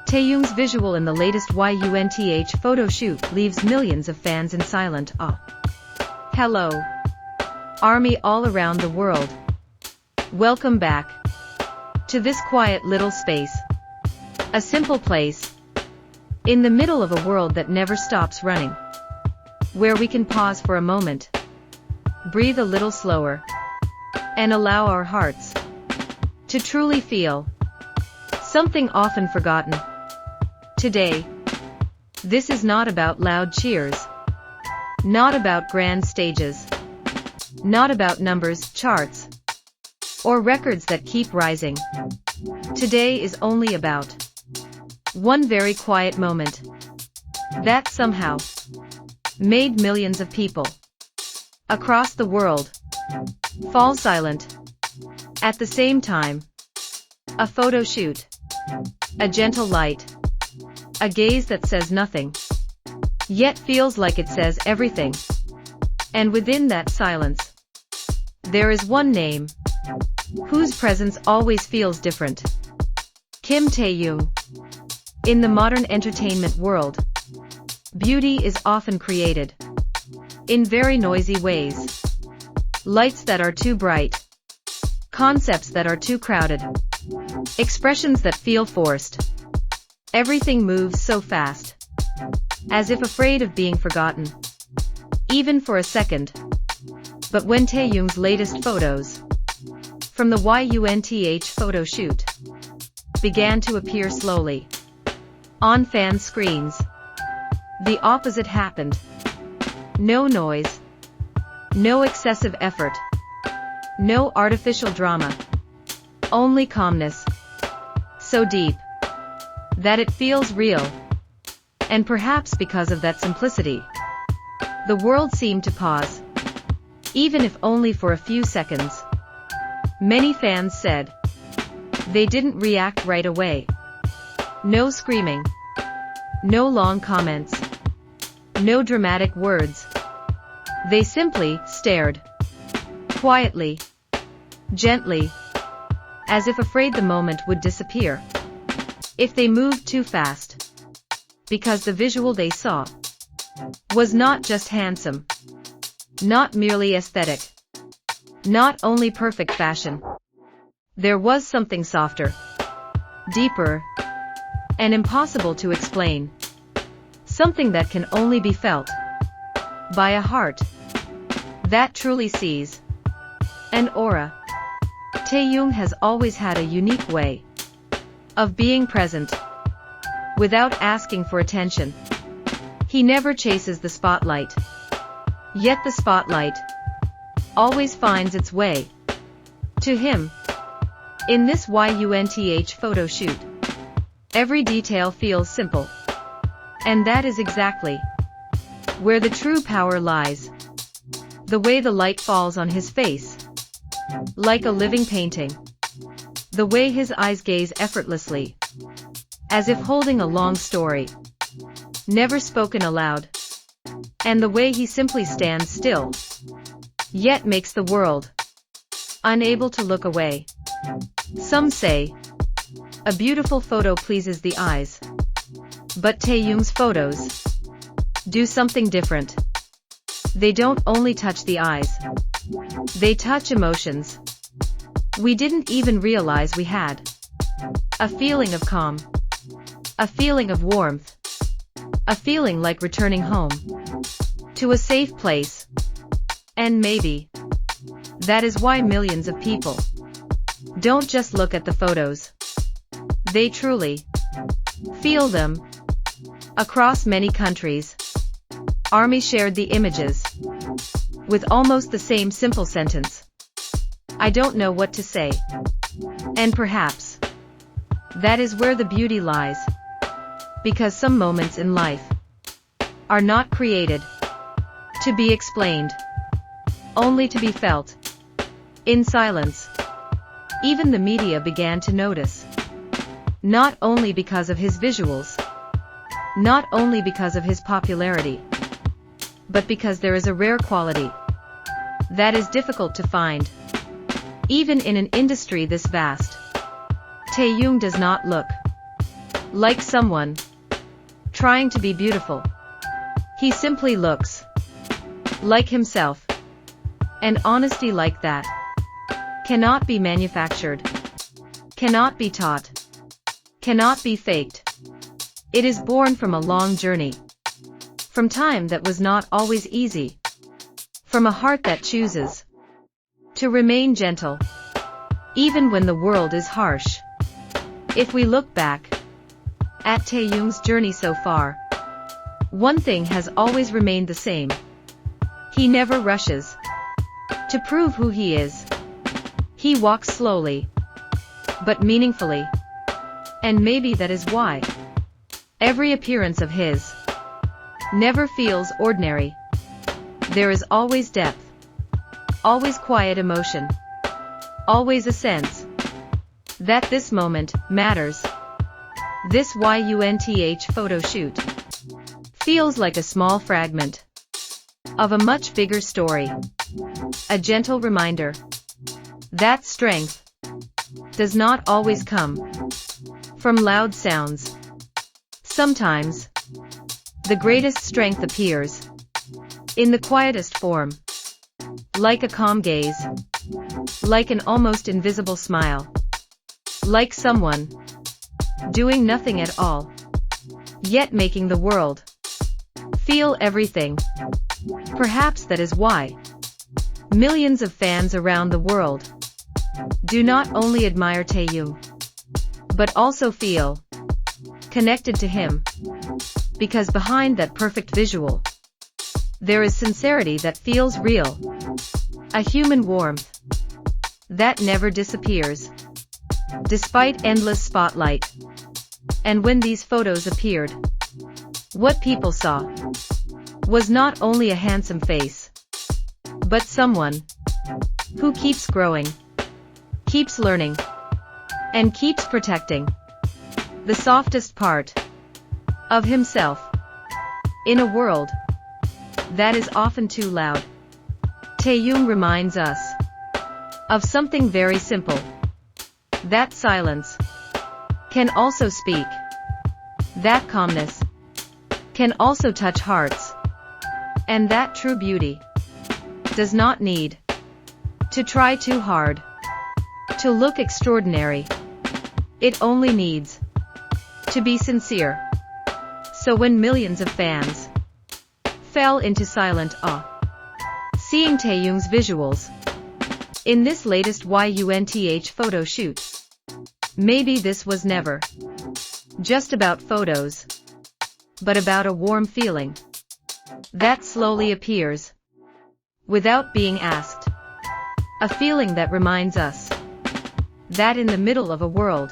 Taehyung's visual in the latest YUNTH photoshoot leaves millions of fans in silent awe. Hello, ARMY all around the world. Welcome back to this quiet little space. A simple place in the middle of a world that never stops running, where we can pause for a moment, breathe a little slower, and allow our hearts to truly feel something often forgotten. Today, this is not about loud cheers, not about grand stages, not about numbers, charts, or records that keep rising. Today is only about one very quiet moment that somehow made millions of people across the world fall silent at the same time. A photo shoot, a gentle light, a gaze that says nothing, yet feels like it says everything. And within that silence, there is one name whose presence always feels different. Kim Taehyung. In the modern entertainment world, beauty is often created in very noisy ways. Lights that are too bright, concepts that are too crowded, expressions that feel forced. Everything moves so fast, as if afraid of being forgotten, even for a second. But when Taehyung's latest photos from the YUNTH photo shoot began to appear slowly on fan screens, the opposite happened. No noise, no excessive effort, no artificial drama, only calmness, so deep that it feels real. And perhaps because of that simplicity, the world seemed to pause, even if only for a few seconds. Many fans said they didn't react right away. No screaming, no long comments, no dramatic words. They simply stared, quietly, gently, as if afraid the moment would disappear if they moved too fast. Because the visual they saw was not just handsome, not merely aesthetic, not only perfect fashion. There was something softer, deeper, and impossible to explain. Something that can only be felt by a heart that truly sees. An aura. Taehyung has always had a unique way of being present without asking for attention. He never chases the spotlight, yet the spotlight always finds its way to him. In this YUNTH photo shoot, every detail feels simple, and that is exactly where the true power lies. The way the light falls on his face, like a living painting. The way his eyes gaze effortlessly, as if holding a long story, never spoken aloud. And the way he simply stands still, yet makes the world unable to look away. Some say a beautiful photo pleases the eyes, but Taehyung's photos do something different. They don't only touch the eyes, they touch emotions we didn't even realize we had. A feeling of calm, a feeling of warmth, a feeling like returning home to a safe place. And maybe that is why millions of people don't just look at the photos, they truly feel them. Across many countries, ARMY shared the images with almost the same simple sentence: I don't know what to say. And perhaps that is where the beauty lies. Because some moments in life are not created to be explained, only to be felt in silence. Even the media began to notice. Not only because of his visuals, not only because of his popularity, but because there is a rare quality that is difficult to find. Even in an industry this vast, Taehyung does not look like someone trying to be beautiful. He simply looks like himself. And honesty like that cannot be manufactured, cannot be taught, cannot be faked. It is born from a long journey, from time that was not always easy, from a heart that chooses to remain gentle, even when the world is harsh. If we look back at Taehyung's journey so far, one thing has always remained the same. He never rushes to prove who he is. He walks slowly, but meaningfully. And maybe that is why every appearance of his never feels ordinary. There is always depth, always quiet emotion, always a sense that this moment matters. This YUNTH photo shoot feels like a small fragment of a much bigger story. A gentle reminder that strength does not always come from loud sounds. Sometimes, the greatest strength appears in the quietest form, like a calm gaze, like an almost invisible smile, like someone doing nothing at all, yet making the world feel everything. Perhaps that is why millions of fans around the world do not only admire Taehyung, but also feel connected to him. Because behind that perfect visual, there is sincerity that feels real, a human warmth that never disappears, despite endless spotlight. And when these photos appeared, what people saw was not only a handsome face, but someone who keeps growing, keeps learning, and keeps protecting the softest part of himself in a world that is often too loud. Taehyung reminds us of something very simple, that silence can also speak, that calmness can also touch hearts, and that true beauty does not need to try too hard to look extraordinary. It only needs to be sincere. So when millions of fans fell into silent awe, seeing Taehyung's visuals in this latest YUNTH photo shoot, maybe this was never just about photos, but about a warm feeling that slowly appears without being asked. A feeling that reminds us that in the middle of a world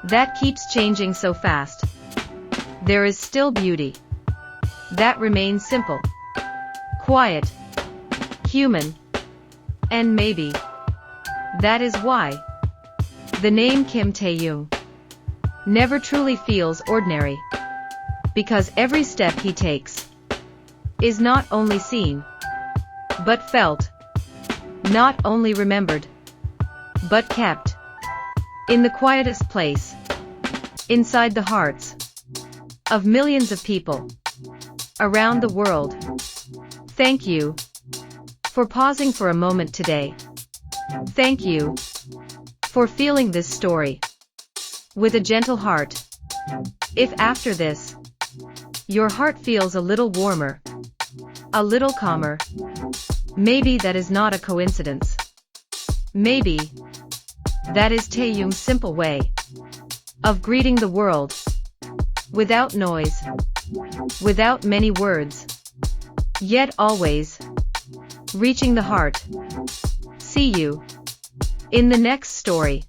that keeps changing so fast, there is still beauty that remains simple, quiet, human. And maybe that is why the name Kim Taehyung never truly feels ordinary, because every step he takes is not only seen, but felt, not only remembered, but kept in the quietest place, inside the hearts of millions of people around the world. Thank you for pausing for a moment today. Thank you for feeling this story with a gentle heart. If after this, your heart feels a little warmer, a little calmer, maybe that is not a coincidence. Maybe that is Taehyung's simple way of greeting the world, without noise, without many words, yet always reaching the heart. See you in the next story.